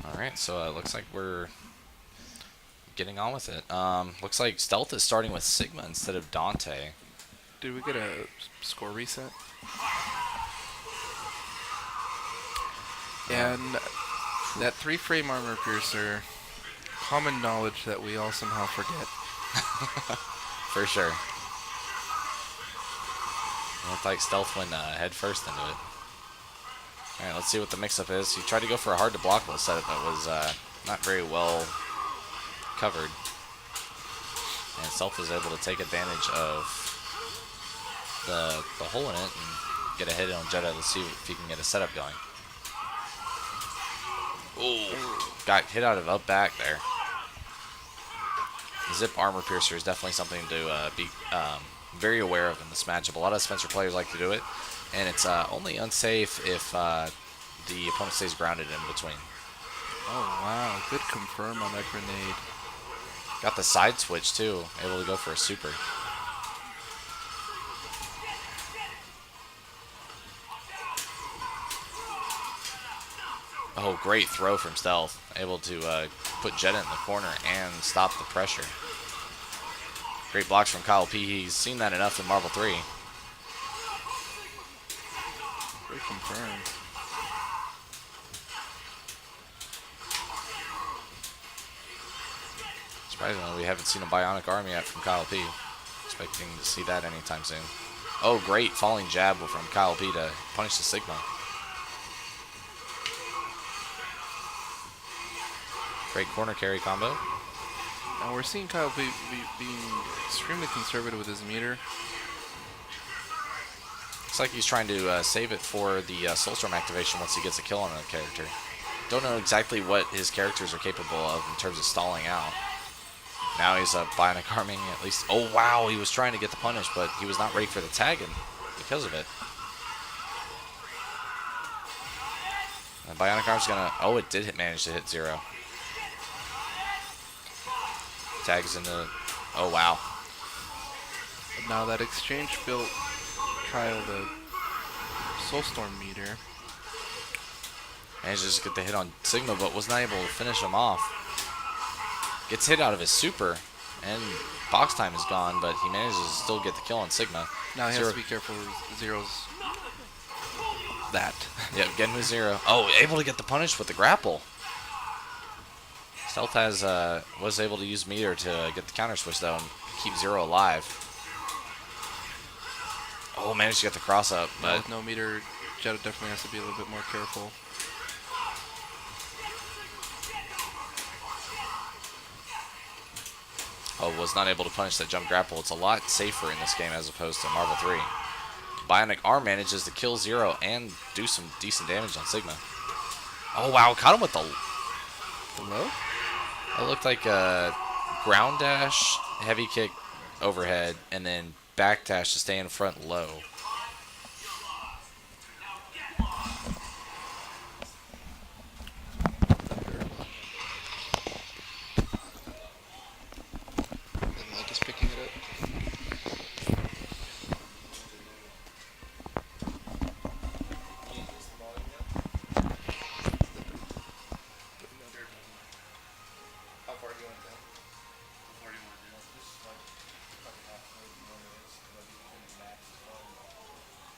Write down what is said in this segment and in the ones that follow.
All right, so it looks like we're getting on with it. Looks like Stealth is starting with Sigma instead of Dante. Did we get a score reset? Uh, And that 3-frame armor piercer, common knowledge that we all somehow forget. for sure. Looked like Stealth went head first into it. All right, let's see what the mix-up is. He tried to go for a hard-to-blockable setup that was not very well covered. And Stealth is able to take advantage of the hole in it and get a hit on Jetta to see if he can get a setup going. Ooh, got hit out of up back there. The Zip Armor Piercer is definitely something to be very aware of in this matchup. A lot of Spencer players like to do it, and it's only unsafe if the opponent stays grounded in between. Oh wow, good confirm on that grenade. Got the side switch too, able to go for a super. Oh, great throw from Stealth. Able to put Jetta in the corner and stop the pressure. Great blocks from Kyle P. He's seen that enough in Marvel 3. Great confirm. Surprisingly, we haven't seen a Bionic Arm yet from Kyle P. Expecting to see that anytime soon. Oh, great falling jab from Kyle P to punish the Sigma. Great corner carry combo. Now we're seeing Kyle being extremely conservative with his meter. Looks like he's trying to save it for the Soulstorm activation once he gets a kill on a character. Don't know exactly what his characters are capable of in terms of stalling out. Now he's Bionic Arming at least. Oh, wow, he was trying to get the punish, but he was not ready for the tag and because of it. And Bionic Arm's gonna... Oh, it did manage to hit 0. Tags into... Oh, wow. But now that exchange built Kyle the Soulstorm meter. Managed to just get the hit on Sigma, but was not able to finish him off. Gets hit out of his super, and box time is gone, but he manages to still get the kill on Sigma. Now he Zero. has to be careful with Zero's that. Yep, getting to 0. Oh, able to get the punish with the grapple. Stealth has was able to use meter to get the counter switch though and keep 0 alive. Oh, managed to get the cross up, Now but with no meter, Jetta definitely has to be a little bit more careful. oh, was not able to punish that jump grapple. It's a lot safer in this game as opposed to Marvel 3. Bionic Arm manages to kill 0 and do some decent damage on Sigma. Oh wow, caught him with the... Hello? It looked like a ground dash, heavy kick overhead, and then back dash to stay in front low. The mic is picking it up. How far do you want it down?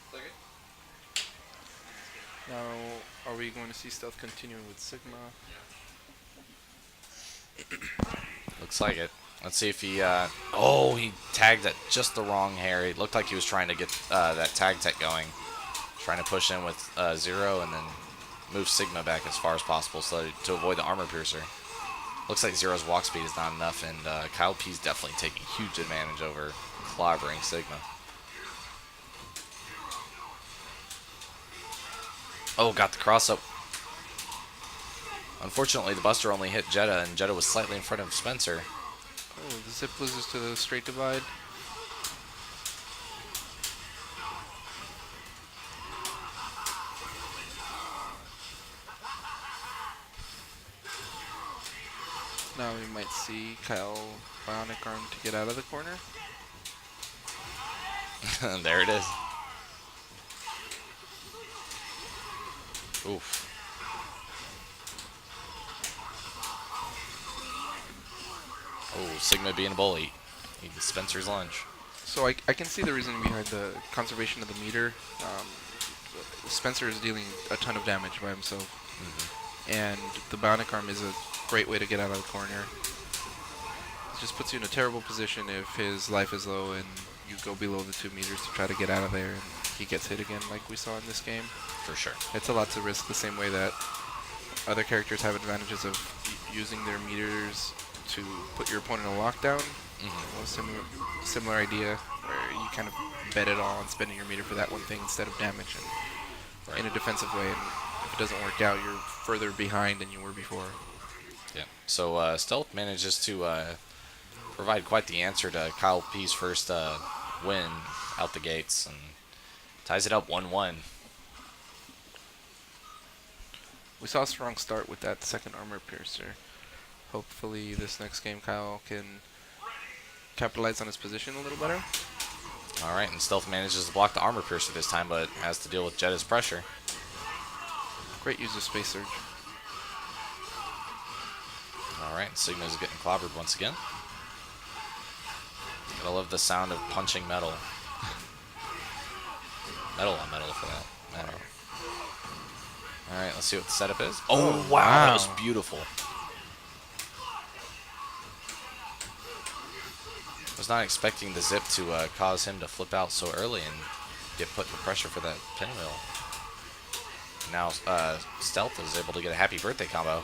Is that good? Now, are we going to see Stealth continuing with Sigma? Looks like it. Let's see if he... oh, he tagged at just the wrong hair. It looked like he was trying to get that tag tech going. Trying to push in with 0 and then move Sigma back as far as possible so to avoid the armor piercer. Looks like 0's walk speed is not enough, and Kyle P's definitely taking huge advantage over clobbering Sigma. Oh, got the cross up. Unfortunately, the Buster only hit Jetta, and Jetta was slightly in front of Spencer. Oh, the zip loses to the straight divide. Now we might see Kyle Bionic Arm to get out of the corner. There it is. Oof. Sigma being a bully. He gets Spencer's lunch. So I can see the reasoning behind the conservation of the meter. Spencer is dealing a ton of damage by himself, and the bionic arm is a great way to get out of the corner. It just puts you in a terrible position if his life is low and you go below the 2 meters to try to get out of there, and he gets hit again like we saw in this game. For sure. It's a lot to risk, the same way that other characters have advantages of using their meters to put your opponent in a lockdown. Similar idea, where you kind of bet it all on spending your meter for that one thing instead of damage, and in a defensive way. And if it doesn't work out, you're further behind than you were before. Yeah. So Stealth manages to provide quite the answer to Kyle P's first win out the gates, and ties it up 1-1. We saw a strong start with that second armor piercer. Hopefully this next game Kyle can capitalize on his position a little better. Alright, and Stealth manages to block the armor piercer this time, but has to deal with Jetta's pressure. Great use of space surge. Alright, Sigma's getting clobbered once again. Gotta love the sound of punching metal. Metal on metal for that matter. Alright, let's see what the setup is. Oh, wow, that was beautiful. Was not expecting the zip to cause him to flip out so early and get put to pressure for that pinwheel. Now Stealth is able to get a happy birthday combo.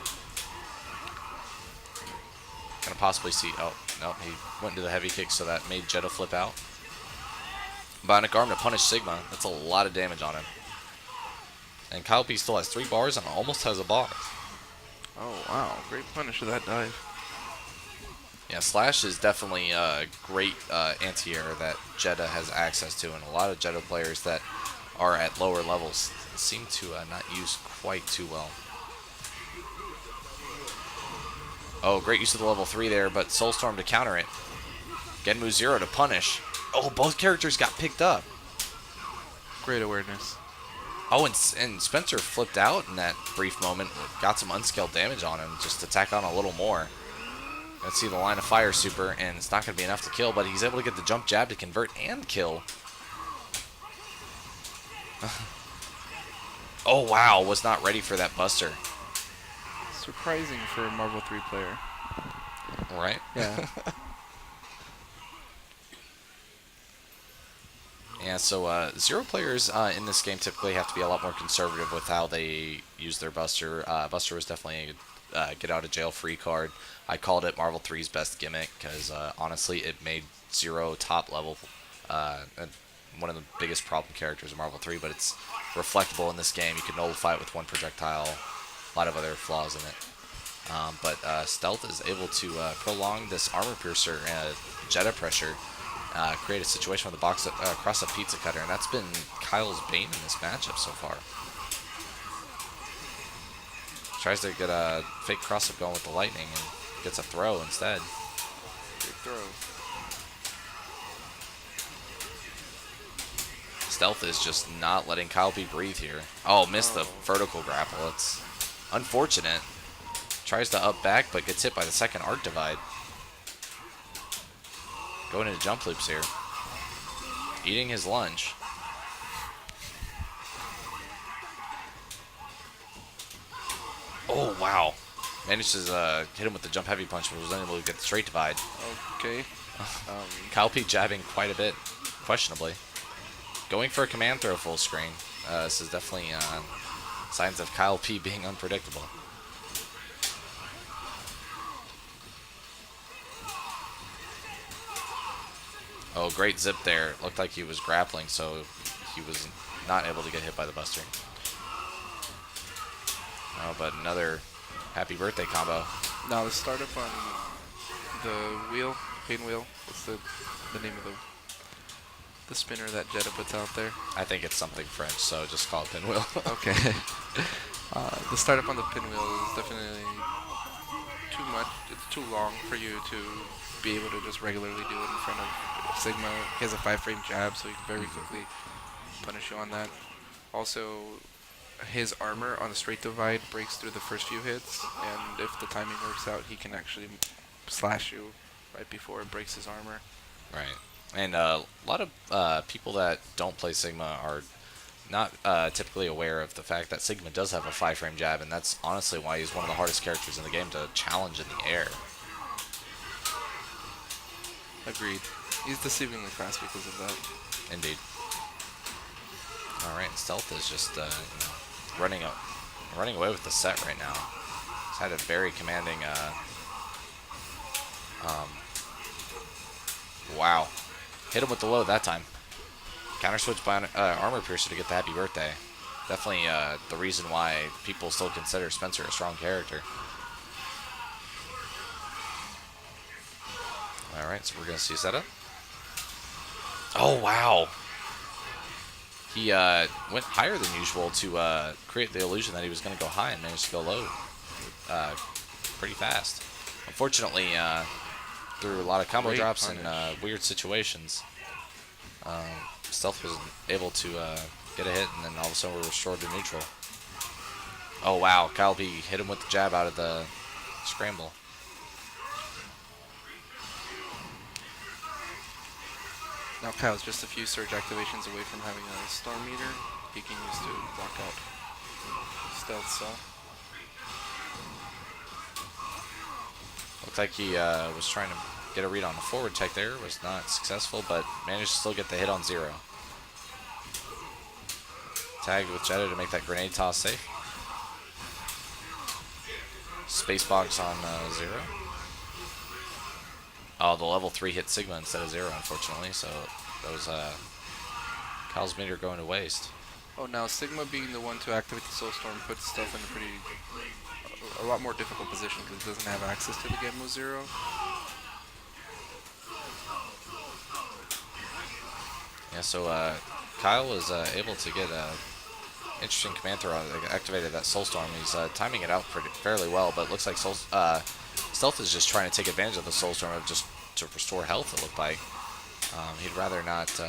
Gonna possibly see. Oh no, he went into the heavy kick, so that made Jetta flip out. Bionic arm to punish Sigma. That's a lot of damage on him. And Kyle P still has 3 bars and almost has a bar. Oh wow, great punish of that dive. Yeah, Slash is definitely a great anti-air that Jetta has access to, and a lot of Jetta players that are at lower levels seem to not use quite too well. Oh, great use of the level 3 there, but Soulstorm to counter it. Genmu 0 to punish. Oh, both characters got picked up. Great awareness. Oh, and Spencer flipped out in that brief moment. Got some unscaled damage on him just to tack on a little more. Let's see the line of fire super, and it's not going to be enough to kill, but he's able to get the jump jab to convert and kill. Oh, wow. Was not ready for that buster. Surprising for a Marvel 3 player. Right? Yeah. Yeah, so 0 players in this game typically have to be a lot more conservative with how they use their buster. Buster was definitely a get-out-of-jail-free card. I called it Marvel 3's best gimmick because, honestly, it made 0 top level one of the biggest problem characters in Marvel 3, but it's reflectable in this game. You can nullify it with 1 projectile, a lot of other flaws in it. But Stealth is able to prolong this armor piercer and Jetta pressure, create a situation with a box across a pizza cutter, and that's been Kyle's bane in this matchup so far. Tries to get a fake cross-up going with the lightning and gets a throw instead. Big throw. Stealth is just not letting Kyle P breathe here. Oh, missed the vertical grapple. It's unfortunate. Tries to up back, but gets hit by the second arc divide. Going into jump loops here. Eating his lunch. Oh, wow. Manages to hit him with the jump heavy punch, but was unable to get the straight divide. Okay. Kyle P jabbing quite a bit, questionably. Going for a command throw full screen. This is definitely signs of Kyle P being unpredictable. Oh, great zip there. Looked like he was grappling, so he was not able to get hit by the buster. Oh, but another happy birthday combo. Now the startup on the wheel, pinwheel. What's the name of the spinner that Jetta puts out there? I think it's something French, so just call it pinwheel. Okay. The startup on the pinwheel is definitely too much. It's too long for you to be able to just regularly do it in front of Sigma. He has a 5-frame jab, so he can very quickly punish you on that. Also, his armor on the straight divide breaks through the first few hits, and if the timing works out, he can actually slash you right before it breaks his armor. Right. And a lot of people that don't play Sigma are not typically aware of the fact that Sigma does have a 5-frame jab, and that's honestly why he's one of the hardest characters in the game to challenge in the air. Agreed. He's deceivingly fast because of that. Indeed. All right, Stealth is just running away with the set right now. He's had a very commanding. Wow, hit him with the low that time. Counter switch by armor piercer to get the happy birthday. Definitely the reason why people still consider Spencer a strong character. All right, so we're gonna see a setup. Oh wow. He went higher than usual to create the illusion that he was going to go high and managed to go low pretty fast. Unfortunately, through a lot of combo drops and weird situations, Stealth was able to get a hit, and then all of a sudden we're restored to neutral. Oh wow, Kyle B hit him with the jab out of the scramble. Now Kyle's just a few surge activations away from having a storm meter he can use to block out Stealth cell. Looked like he was trying to get a read on the forward tech there, was not successful, but managed to still get the hit on Zero. Tagged with Jetta to make that grenade toss safe. Spacebox on Zero. Oh, the level 3 hit Sigma instead of Zero, unfortunately, so that was Kyle's meter going to waste. Oh, now Sigma being the one to activate the Soulstorm puts Stealth in a lot more difficult position because it doesn't have access to the game with Zero. Yeah, so Kyle was able to get a interesting command throw. Activated that Soulstorm. He's timing it out fairly well, but it looks like Stealth is just trying to take advantage of the Soulstorm just to restore health, it looked like. He'd rather not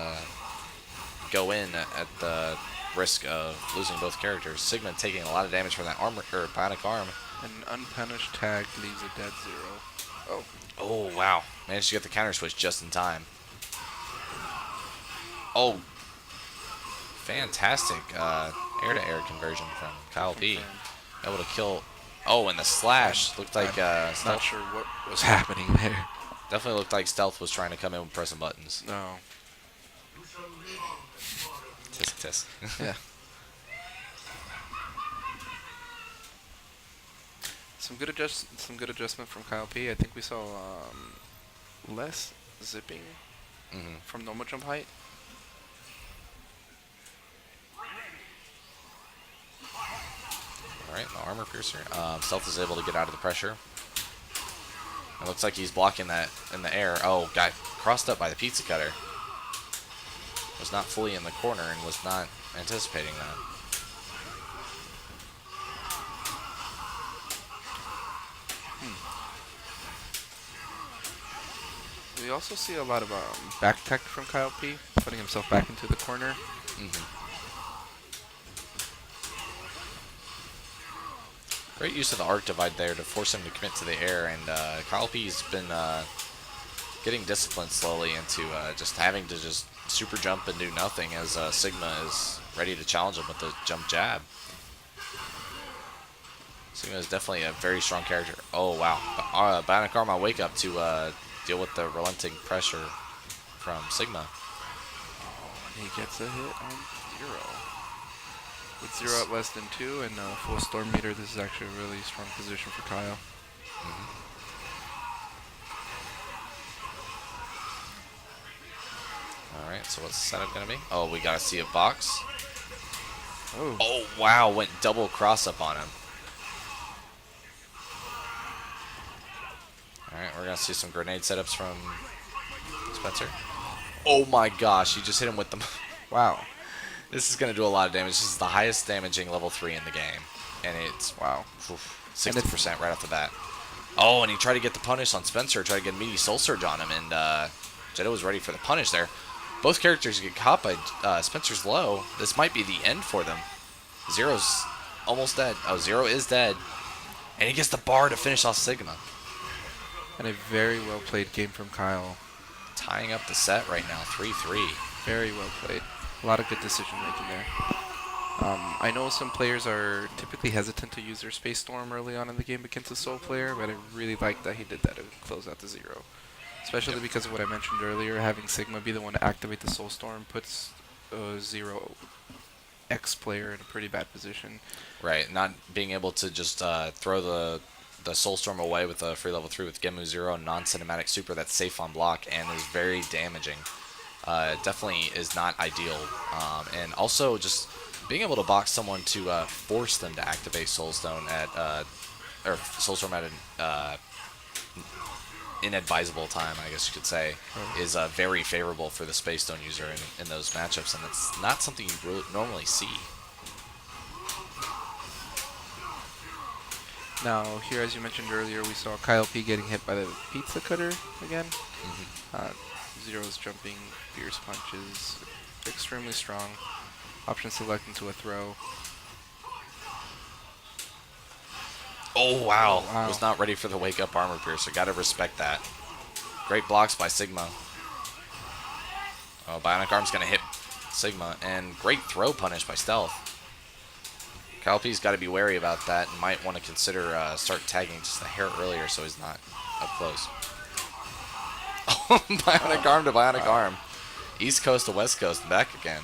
go in at the risk of losing both characters. Sigma taking a lot of damage from that armor or bionic arm. An unpunished tag leaves a dead Zero. Oh. Oh wow! Managed to get the counter switch just in time. Oh, fantastic air-to-air conversion from Kyle B. Able to kill. Oh, and the slash looked like Stealth. Not sure what was happening there. Definitely looked like Stealth was trying to come in with pressing buttons. No. Tisk tisk. Yeah. Some good adjustment from Kyle P. I think we saw less zipping from normal jump height. All right, the armor piercer. Stealth is able to get out of the pressure. It looks like he's blocking that in the air. Oh, got crossed up by the pizza cutter. Was not fully in the corner and was not anticipating that. We also see a lot of back tech from Kyle P, putting himself back into the corner. Great use of the arc divide there to force him to commit to the air, and Kyle P's been getting disciplined slowly into just having to just super jump and do nothing as Sigma is ready to challenge him with the jump jab. Sigma is definitely a very strong character. Oh wow, Bionic Arm on wake up to deal with the relenting pressure from Sigma. He gets a hit on Zero. With Zero at less than 2 and full storm meter, this is actually a really strong position for Kyle. Alright, so what's the setup going to be? Oh, we got to see a box. Oh. Oh, wow, went double cross up on him. Alright, we're going to see some grenade setups from Spencer. Oh my gosh, he just hit him with them. Wow. This is going to do a lot of damage. This is the highest damaging level 3 in the game. And it's, wow, 60% right off the bat. Oh, and he tried to get the punish on Spencer, tried to get a meaty soul surge on him, and Jetta was ready for the punish there. Both characters get caught by Spencer's low. This might be the end for them. Zero's almost dead. Oh, Zero is dead. And he gets the bar to finish off Sigma. And a very well played game from Kyle. Tying up the set right now, 3-3. Very well played. A lot of good decision making there. I know some players are typically hesitant to use their Space Storm early on in the game against a Soul player, but I really like that he did that to close out the 0. Especially because of what I mentioned earlier, having Sigma be the one to activate the Soul Storm puts a 0X player in a pretty bad position. Right, not being able to just throw the Soulstorm away with a free level 3 with Gemu 0, non-cinematic super that's safe on block and is very damaging. Definitely is not ideal. And also just being able to box someone to force them to activate Soulstone at, or Soulstorm at an inadvisable time, I guess you could say, is very favorable for the Space Stone user in those matchups, and it's not something you really normally see. Now, here, as you mentioned earlier, we saw Kyle P getting hit by the pizza cutter again. Zero's jumping, fierce punches, extremely strong. Option select into a throw. Oh, wow. Wow. Was not ready for the wake-up armor piercer. Got to respect that. Great blocks by Sigma. Oh, Bionic Arm's going to hit Sigma, and great throw punish by Stealth. Kyle P's got to be wary about that and might want to consider start tagging just a hair earlier so he's not up close. Oh, Bionic Arm to Bionic Arm. East Coast to West Coast and back again.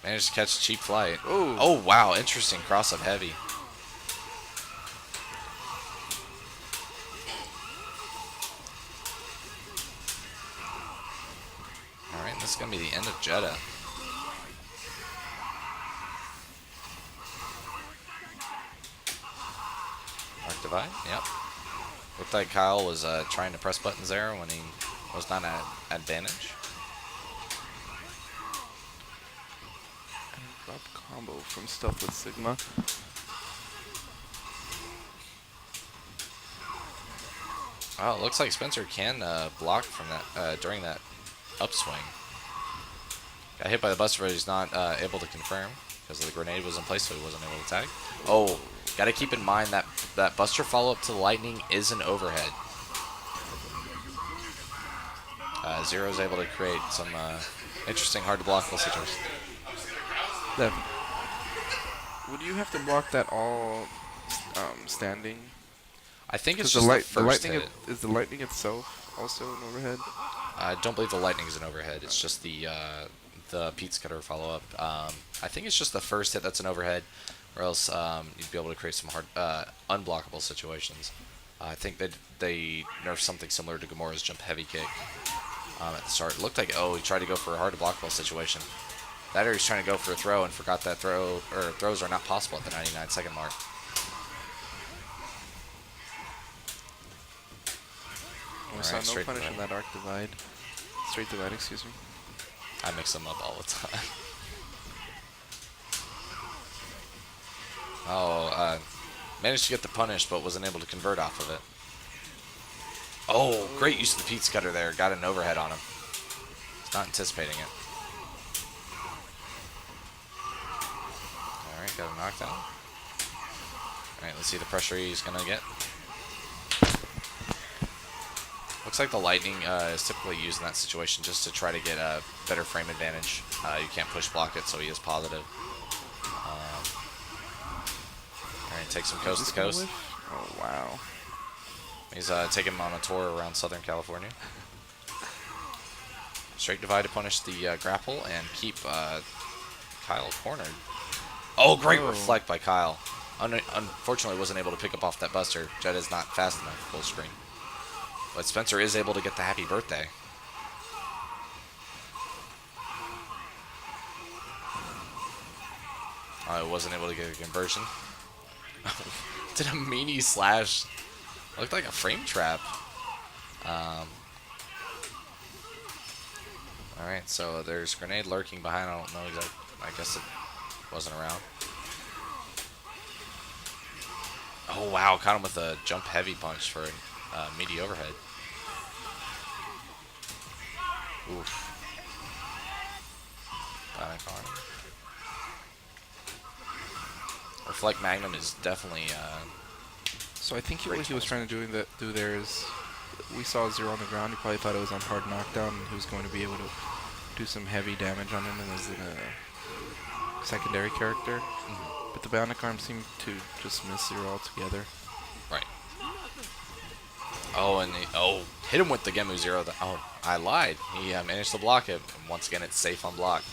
Managed to catch a cheap flight. Ooh. Oh, wow. Interesting cross-up heavy. Alright, this is going to be the end of Jeddah. Arc Divide, yep. Looked like Kyle was trying to press buttons there when he was not at advantage. And drop combo from Stealth with Sigma. Oh, it looks like Spencer can block from that during that upswing. Got hit by the Buster, but he's not able to confirm because the grenade was in place, so he wasn't able to tag. Oh, got to keep in mind that that Buster follow-up to the Lightning is an overhead. Zero's able to create some interesting, hard-to-blockable situations. Definitely. Would you have to block that all standing? I think it's The just the first lightning hit. is the lightning itself also an overhead? I don't believe the Lightning is an overhead. It's just the Pizza Cutter follow-up. I think it's just the first hit that's an overhead, or else you'd be able to create some hard, unblockable situations. I think that they nerfed something similar to Gamora's jump heavy kick at the start. It looked like, oh, he tried to go for a hard-to-blockable situation. That or he's trying to go for a throw and forgot that throws are not possible at the 99-second mark. We saw no straight punish divide. on that arc divide. Straight divide, excuse me. I mix them up all the time. Oh, managed to get the punish, but wasn't able to convert off of it. Oh, great use of the Pizza Cutter there. Got an overhead on him. He's not anticipating it. Alright, got a knockdown. Alright, let's see the pressure he's going to get. Looks like the Lightning is typically used in that situation just to try to get a better frame advantage. You can't push block it, so he is positive. Alright, takes him coast to coast. Oh, wow. He's taking him on a tour around Southern California. Straight divide to punish the grapple and keep Kyle cornered. Oh, great reflect by Kyle. Unfortunately, wasn't able to pick up off that Buster. Jet is not fast enough full screen. But Spencer is able to get the happy birthday. I wasn't able to get a conversion. Did a meanie slash. Looked like a frame trap. Alright, so there's grenade lurking behind. I don't know exactly. I guess it wasn't around. Oh wow, caught him with a jump heavy punch for a meaty overhead. Oof. Bionic Arm. Reflect Magnum is definitely So I think Great what he was trying to do there is, we saw Zero on the ground. He probably thought it was on hard knockdown, and he was going to be able to do some heavy damage on him as a secondary character. But the Bionic Arm seemed to just miss Zero altogether. Right. Oh, and hit him with the Gemu Zero. Oh, I lied. He managed to block it. And once again, it's safe on block.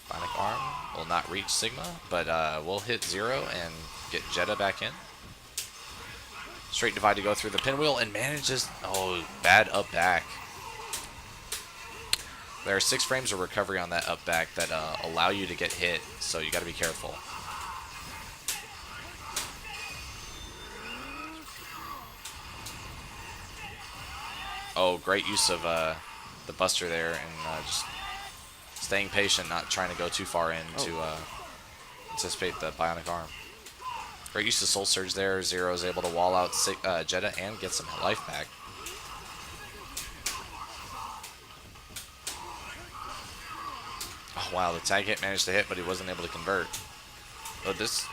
Bionic Arm will not reach Sigma, but will hit Zero and get Jetta back in. Straight divide to go through the pinwheel and manages. Oh, bad up back. There are 6 frames of recovery on that up back that allow you to get hit, so you got to be careful. Oh, great use of the Buster there, and just staying patient, not trying to go too far in to anticipate the Bionic Arm. Great use of Soul Surge there. Zero is able to wall out Jetta and get some life back. Oh, wow, the tag hit managed to hit, but he wasn't able to convert. Oh, this...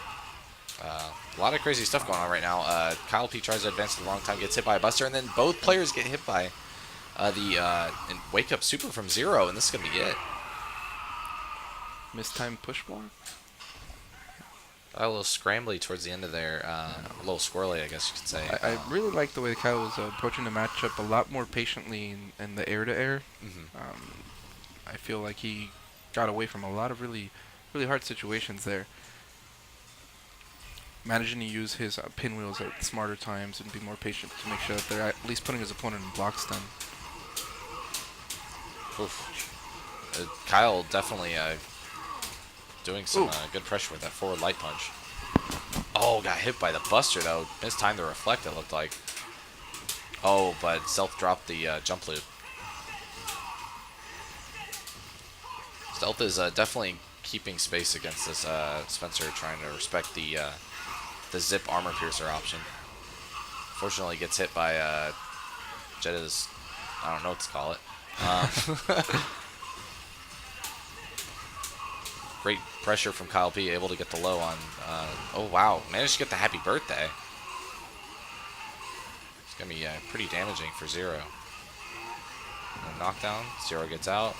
a lot of crazy stuff going on right now. Kyle P tries to advance at the wrong time, gets hit by a Buster, and then both players get hit by the Wake Up Super from Zero, and this is going to be it. Mistimed push block? A little scrambly towards the end of there. A little squirrely, I guess you could say. I really like the way Kyle was approaching the matchup a lot more patiently in the air-to-air. I feel like he got away from a lot of really hard situations there. Managing to use his pinwheels at smarter times and be more patient to make sure that they're at least putting his opponent in block stun. Kyle definitely doing some good pressure with that forward light punch. Oh, got hit by the Buster though. Missed time to reflect, it looked like. Oh, but Stealth dropped the jump loop. Stealth is definitely keeping space against this Spencer, trying to respect the zip armor piercer option. Fortunately, gets hit by Jetta's, I don't know what to call it. Great pressure from Kyle P, able to get the low on. Oh wow, managed to get the happy birthday. It's gonna be pretty damaging for Zero. And knockdown, Zero gets out.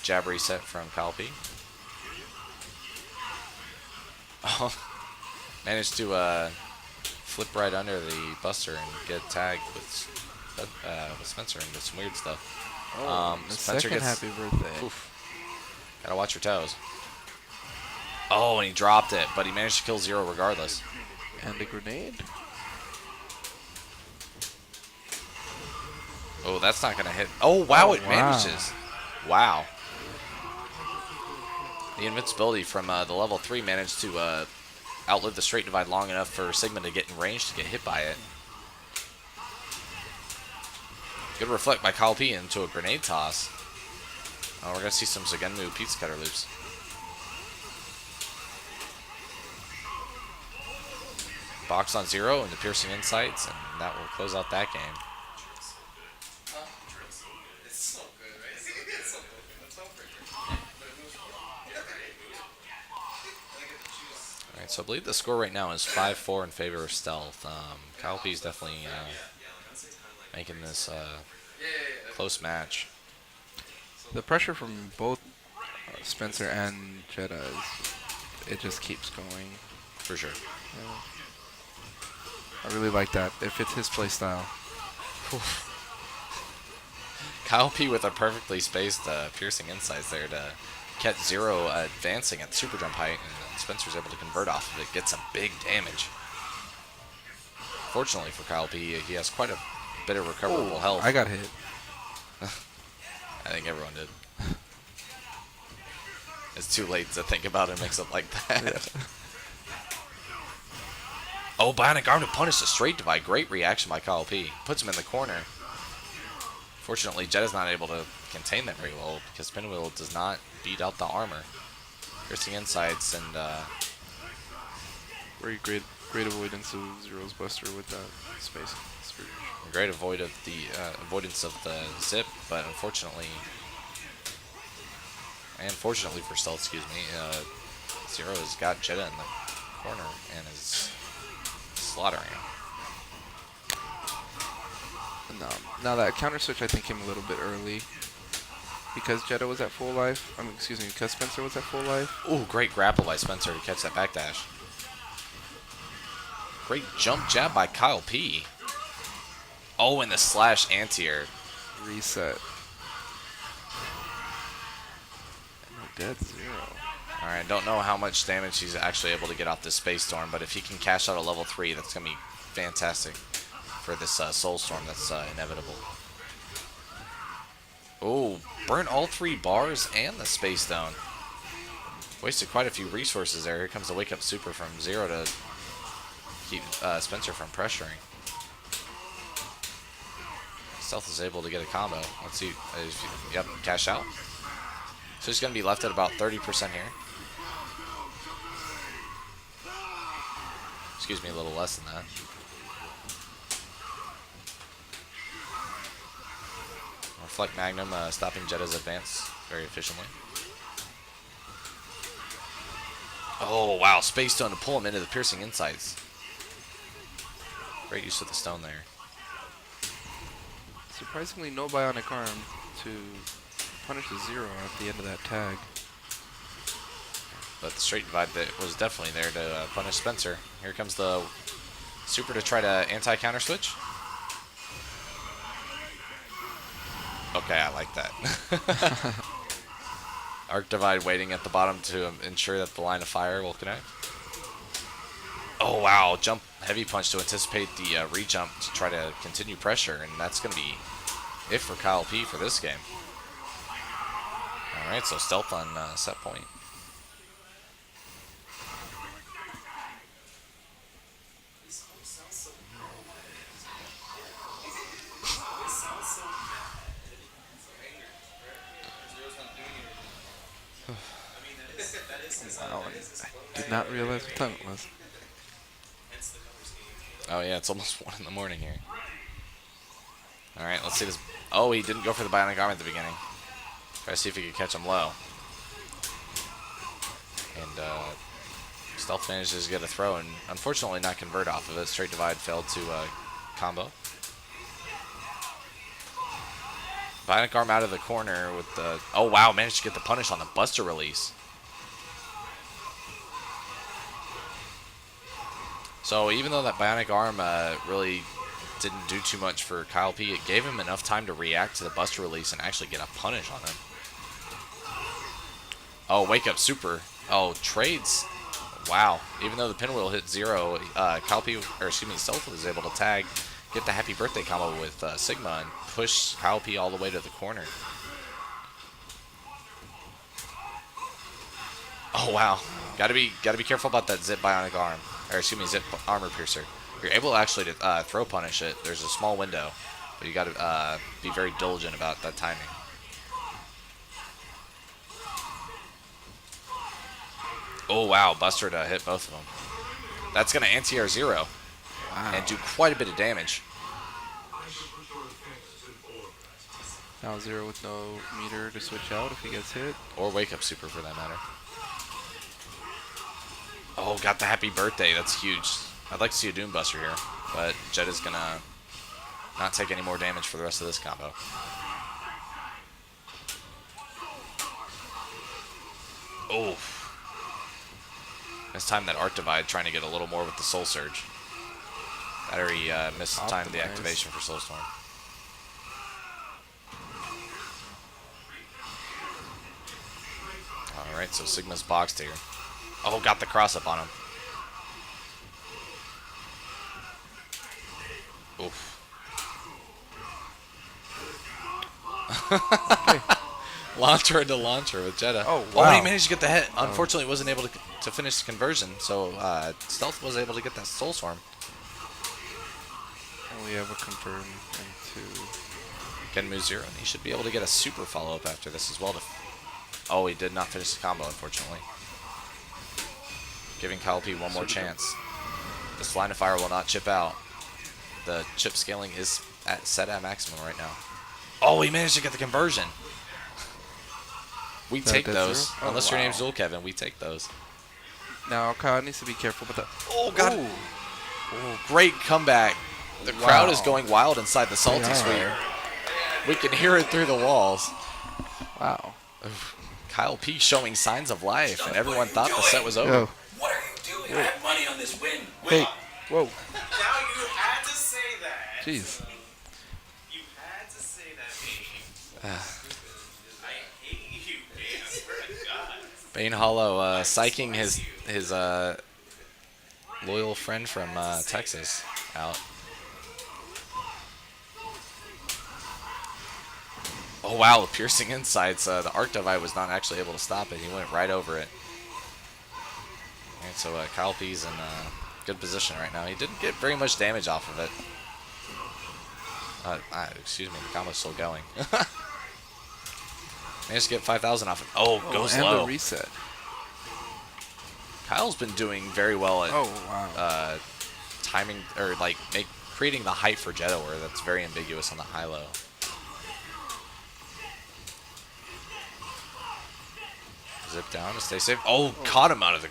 Jab reset from Kyle P. Oh, managed to flip right under the Buster and get tagged with Spencer and some weird stuff. Spencer gets happy birthday. Oof. Gotta watch your toes. Oh, and he dropped it, but he managed to kill Zero regardless. And a grenade. Oh, that's not gonna hit. Oh wow, it manages. Wow. The invincibility from the level 3 managed to outlive the straight divide long enough for Sigma to get in range to get hit by it. Good reflect by Kyle P into a grenade toss. Oh, we're going to see some Zagenmu pizza cutter loops. Box on Zero into piercing insights, and that will close out that game. Alright, so I believe the score right now is 5-4 in favor of Stealth. Kyle P is definitely making this close match. The pressure from both Spencer and Jetta it just keeps going. For sure. Yeah. I really like that. It fits his play style. Kyle P with a perfectly spaced piercing insights there to catch Zero advancing at super jump height, and Spencer's able to convert off of it, get some big damage. Fortunately for Kyle P, he has quite a bit of recoverable health. I got hit. I think everyone did. It's too late to think about a mix-up like that. Yeah. Oh, Bionic Arm to punish the straight divide. Great reaction by Kyle P. Puts him in the corner. Fortunately, Jetta's not able to contain that very well because Pinwheel does not beat out the armor. Piercing insights and very great avoidance of Zero's Buster with that space. Great avoidance of the zip, but unfortunately for Stealth, Zero has got Jetta in the corner and is slaughtering him. Now that counter switch I think came a little bit early because Jetta was at full life. I mean, excuse me, because Spencer was at full life. Ooh, great grapple by Spencer to catch that backdash. Great jump jab by Kyle P. Oh, and the slash anti-air. Reset. And dead zero. Alright, don't know how much damage he's actually able to get off this Space Storm, but if he can cash out a level 3, that's going to be fantastic for this Soul Storm that's inevitable. Oh, burnt all 3 bars and the Space Stone. Wasted quite a few resources there. Here comes the Wake Up Super from Zero to keep Spencer from pressuring. Stealth is able to get a combo. Let's see. Yep, cash out. So he's going to be left at about 30% here. Excuse me, a little less than that. Reflect Magnum stopping Jetta's advance very efficiently. Oh, wow. Space Stone to pull him into the piercing insights. Great use of the stone there. Surprisingly, no bionic arm to punish the zero at the end of that tag. But the straight divide that was definitely there to punish Spencer. Here comes the super to try to anti-counter switch. Okay, I like that. Arc Divide waiting at the bottom to ensure that the line of fire will connect. Oh, wow. Jump heavy punch to anticipate the re-jump to try to continue pressure, and that's going to be it for Kyle P for this game. Alright, so stealth on set point. Wow, I did not realize what time it was. Oh yeah, it's almost 1 in the morning here. Alright, let's see this. Oh, he didn't go for the bionic arm at the beginning. Try to see if he could catch him low. And Stealth manages to get a throw and unfortunately not convert off of it. Straight divide failed to combo. Bionic arm out of the corner with the... Oh wow, managed to get the punish on the Buster release. So even though that bionic arm really didn't do too much for Kyle P, it gave him enough time to react to the Buster release and actually get a punish on him. Oh, Wake Up Super. Oh, trades. Wow. Even though the pinwheel hit zero, Kyle P, or excuse me, Stealth was able to tag, get the Happy Birthday combo with Sigma and push Kyle P all the way to the corner. Oh wow. Gotta be careful about that zip bionic arm. Or excuse me, zip armor piercer. You're able actually to throw punish it. There's a small window, but you gotta be very diligent about that timing. Oh wow, Buster to hit both of them. That's gonna anti-air zero. Wow. And do quite a bit of damage. Now zero with no meter to switch out if he gets hit. Or Wake Up Super for that matter. Oh, got the Happy Birthday. That's huge. I'd like to see a Doom Buster here, but Jetta's gonna not take any more damage for the rest of this combo. Oh. This time that Arc Divide trying to get a little more with the Soul Surge. That already mistimed the activation for Soul Storm. Alright, so Sigma's boxed here. Oh, got the cross up on him. Oof. Okay. Launcher into launcher with Jetta. Oh, Oh, wow. he managed to get the hit. Unfortunately, wasn't able to finish the conversion, so Stealth was able to get that Soul Storm. And we have a confirm into... Kenmu 0, and he should be able to get a super follow-up after this as well. Oh, he did not finish the combo, unfortunately. Giving Kyle P one more chance. This line of fire will not chip out. The chip scaling is set at maximum right now. Oh, he managed to get the conversion. We take those. Oh, Unless your wow. name's Zul Kevin, we take those. Now Kyle needs to be careful with that. Oh, got it. Ooh. Oh, great comeback. The crowd is going wild inside the Salty Suite. We can hear it through the walls. Wow. Kyle P showing signs of life, and everyone thought the set was over. Yo. What are you doing? I have money on this win. Hey. Whoa. Now you had to say that. Jeez. You had to say that, baby. I hate you, man. I swear to God. Bane Hollow psyching his loyal friend from Texas out. Oh wow, piercing insights. The Arc Divide was not actually able to stop it. He went right over it. And so Kyle P's in good position right now. He didn't get very much damage off of it. Excuse me, the combo's still going. Managed to get 5,000 off it. Oh, goes and low. the reset. Kyle's been doing very well at wow. timing or like creating the height for Jetta where that's very ambiguous on the high-low. Zip down to stay safe. Oh, caught him out of the...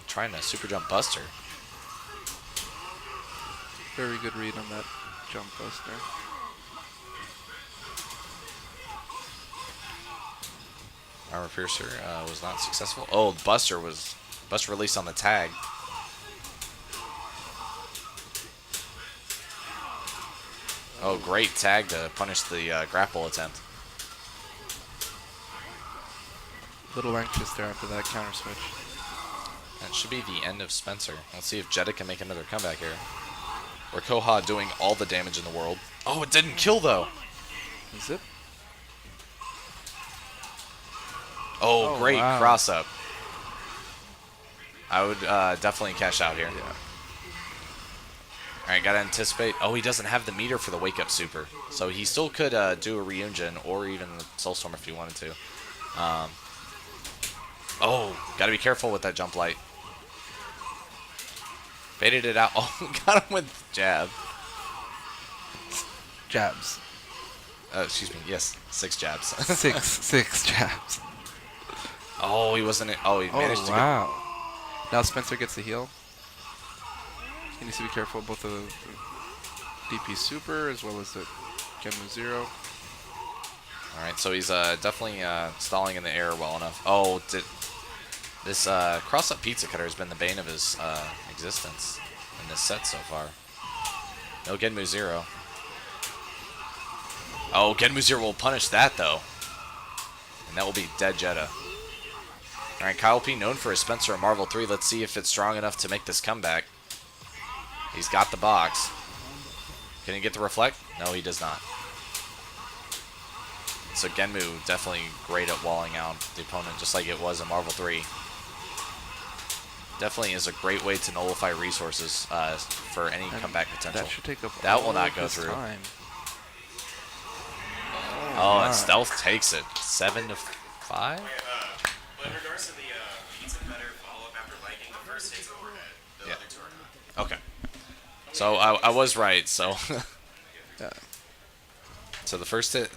Trying to super jump Buster. Very good read on that jump buster. Armor Piercer was not successful. Oh, Buster released on the tag. Oh, great tag to punish the grapple attempt. A little anxious there after that counter switch. That should be the end of Spencer. Let's see if Jetta can make another comeback here. Or Koha doing all the damage in the world. Oh, it didn't kill though. Zip. Oh, great wow. cross up. I would definitely cash out here. Yeah. All right, gotta anticipate. Oh, he doesn't have the meter for the wake up super, so he still could do a Reunion or even the Soulstorm if he wanted to. Oh, gotta be careful with that jump light. Baited it out. Oh, got him with jab. Jabs. Excuse me. Yes, 6 jabs. six jabs. Oh, he wasn't. Oh, he managed to. Wow. Now Spencer gets the heal. He needs to be careful of both the DP Super as well as the Genmu Zero. All right, so he's definitely stalling in the air well enough. Oh, this cross-up pizza cutter has been the bane of his existence in this set so far. No Genmu Zero. Oh, Genmu Zero will punish that, though. And that will be dead Jetta. All right, Kyle P, known for his Spencer and Marvel 3. Let's see if it's strong enough to make this comeback. He's got the box. Can he get the reflect? No, he does not. So Genmu definitely great at walling out the opponent, just like it was in Marvel 3. Definitely is a great way to nullify resources for any comeback potential. That should take up that will all not of go his through. time. Oh, my. and Stealth takes it. 7 to 5? But in regards to the pizza cutter follow-up after liking the first hit's overhead, the other two are not. Okay. So I was right. So Yeah. so the first hit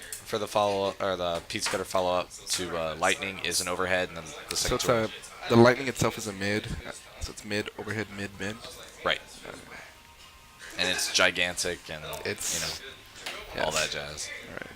for the follow-up or the pizza cutter follow-up to Lightning is an overhead, and then the So second it's the lightning itself is a mid. So it's mid, overhead, mid, mid. right. And it's gigantic and It's all that jazz. All right.